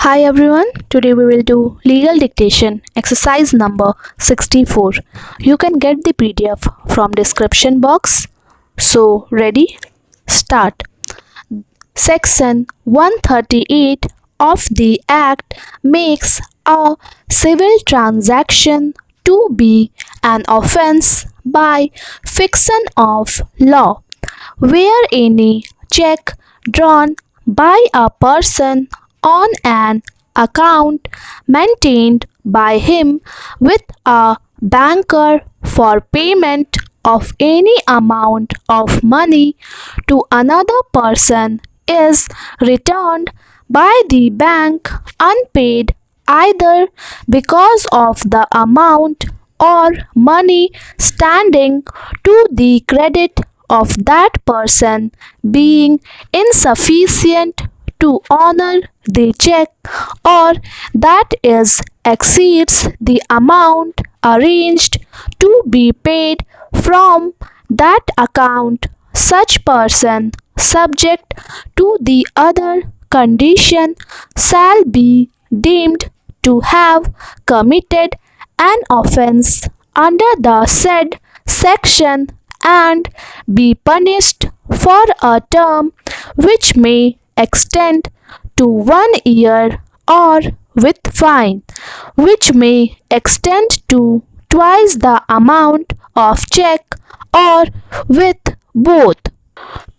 Hi everyone, today we will do legal dictation exercise number 64. You can get the PDF from description box. So ready? Start. Section 138 of the Act makes a civil transaction to be an offence by fiction of law, where any check drawn by a person on an account maintained by him with a banker for payment of any amount of money to another person is returned by the bank unpaid, either because of the amount or money standing to the credit of that person being insufficient to honor the check, or that is exceeds the amount arranged to be paid from that account, such person, subject to the other condition, shall be deemed to have committed an offence under the said section and be punished for a term which may extend to 1 year, or with fine which may extend to twice the amount of check, or with both.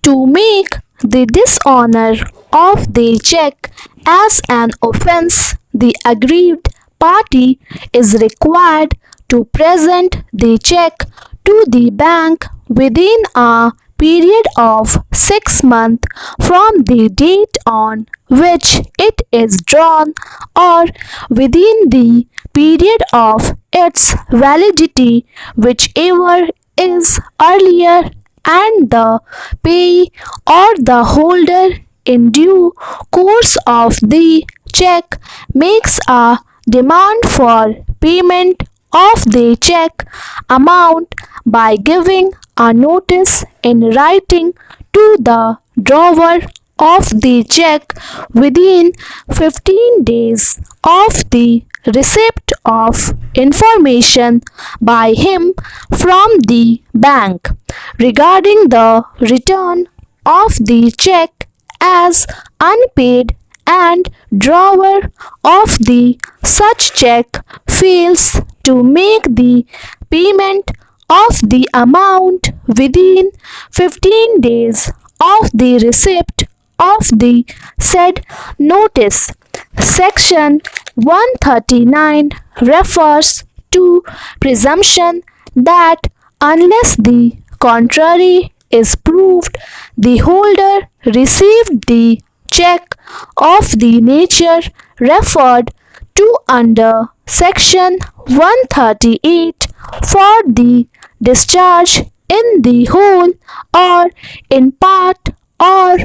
To make the dishonor of the check as an offence, the aggrieved party is required to present the check to the bank within a period of 6 months from the date on which it is drawn, or within the period of its validity, whichever is earlier, and the payee or the holder in due course of the check makes a demand for payment of the check amount by giving a notice in writing to the drawer of the check within 15 days of the receipt of information by him from the bank regarding the return of the check as unpaid, and drawer of the such check fails to make the payment of the amount within 15 days of the receipt of the said notice. Section 139 refers to presumption that unless the contrary is proved, the holder received the check of the nature referred to under Section 138 for the discharge in the whole or in part or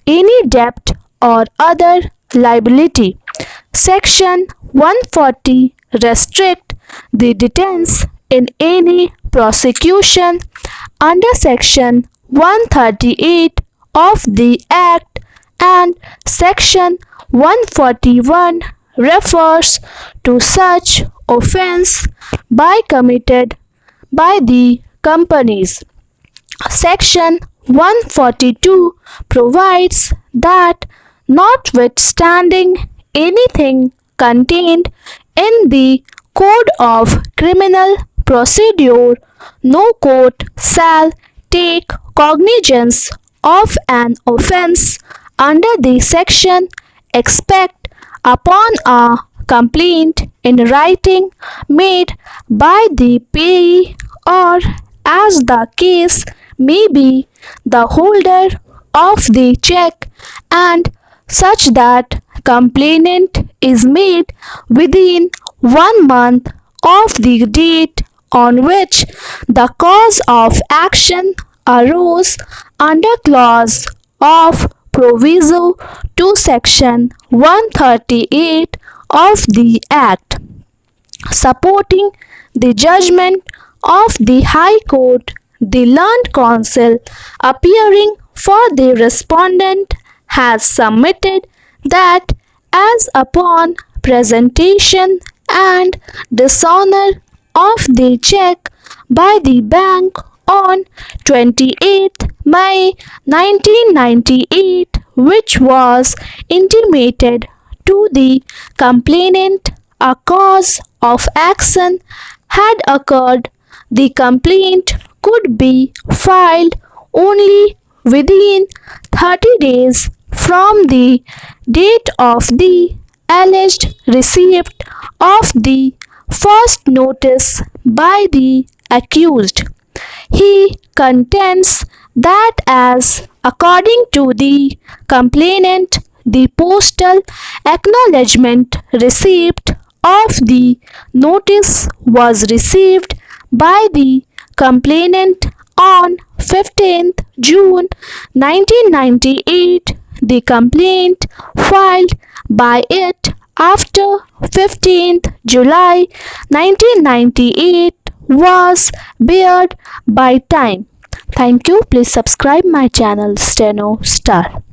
any debt or other liability. Section 140 restrict the defense in any prosecution under Section 138 of the Act, and Section 141 refers to such offence by committed by the companies. Section 142 provides that notwithstanding anything contained in the Code of Criminal Procedure, no court shall take cognizance of an offence under the section except upon a complaint in writing made by the payee, or, as the case may be, the holder of the check, and such that complaint is made within 1 month of the date on which the cause of action arose under clause of proviso to Section 138 of the Act. Supporting the judgment of the High Court, the learned counsel appearing for the respondent has submitted that as upon presentation and dishonor of the check by the bank on 28th May 1998, which was intimated to the complainant a cause of action had occurred, the complaint could be filed only within 30 days from the date of the alleged receipt of the first notice by the accused. He contends that as according to the complainant, the postal acknowledgement receipt of the notice was received by the complainant on 15th June 1998. The complaint filed by it after 15th July 1998 was barred by time. Thank you. Please subscribe my channel Steno Star.